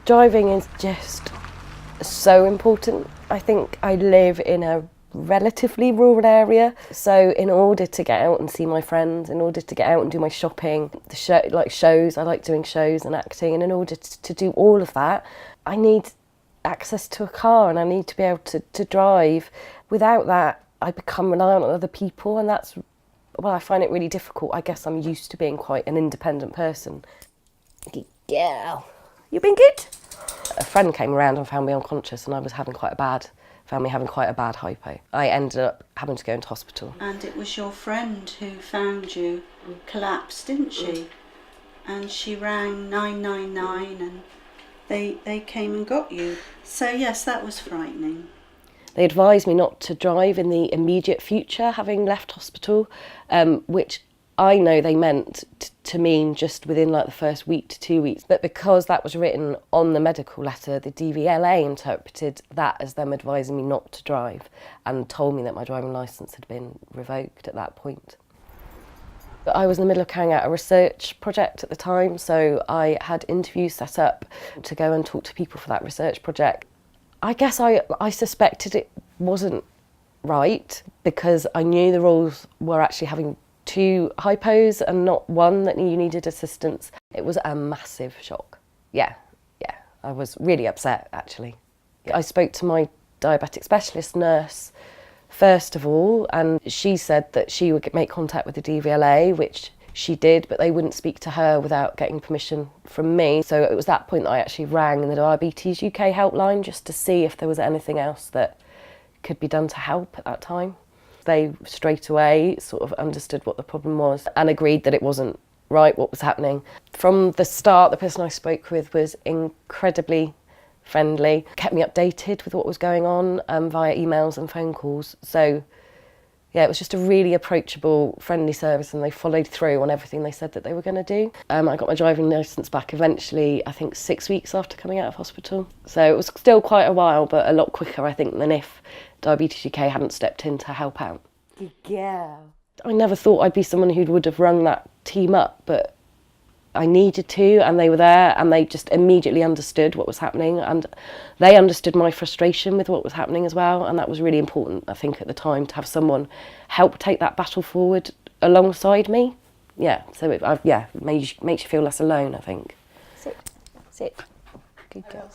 Driving is just so important. I think I live in a relatively rural area, so in order to get out and see my friends, in order to get out and do my shopping, shows, I like doing shows and acting, and in order to do all of that, I need access to a car and I need to be able to drive. Without that, I become reliant on other people, and I find it really difficult. I guess I'm used to being quite an independent person. Yeah. You been good? A friend came around and found me unconscious, and I was found me having quite a bad hypo. I ended up having to go into hospital. And it was your friend who found you collapsed, didn't she? And she rang 999 and they came and got you. So yes, that was frightening. They advised me not to drive in the immediate future, having left hospital, which I know they meant to mean just within like the first week to 2 weeks. But because that was written on the medical letter, the DVLA interpreted that as them advising me not to drive and told me that my driving licence had been revoked at that point. But I was in the middle of carrying out a research project at the time, so I had interviews set up to go and talk to people for that research project. I guess I suspected it wasn't right because I knew the rules were actually having 2 hypos and not one that you needed assistance. It was a massive shock. Yeah, I was really upset actually. I spoke to my diabetic specialist nurse first of all, and she said that she would make contact with the DVLA, which she did, but they wouldn't speak to her without getting permission from me. So it was that point that I actually rang the Diabetes UK helpline just to see if there was anything else that could be done to help at that time. They straight away sort of understood what the problem was and agreed that it wasn't right what was happening. From the start, the person I spoke with was incredibly friendly, kept me updated with what was going on via emails and phone calls. So yeah, it was just a really approachable, friendly service, and they followed through on everything they said that they were going to do. I got my driving licence back eventually, I think 6 weeks after coming out of hospital. So it was still quite a while, but a lot quicker, I think, than if Diabetes UK hadn't stepped in to help out. Yeah. I never thought I'd be someone who would have rung that team up, but I needed to, and they were there, and they just immediately understood what was happening, and they understood my frustration with what was happening as well, and that was really important, I think, at the time, to have someone help take that battle forward alongside me. Yeah, so it makes you feel less alone, I think. Sit. Good girl.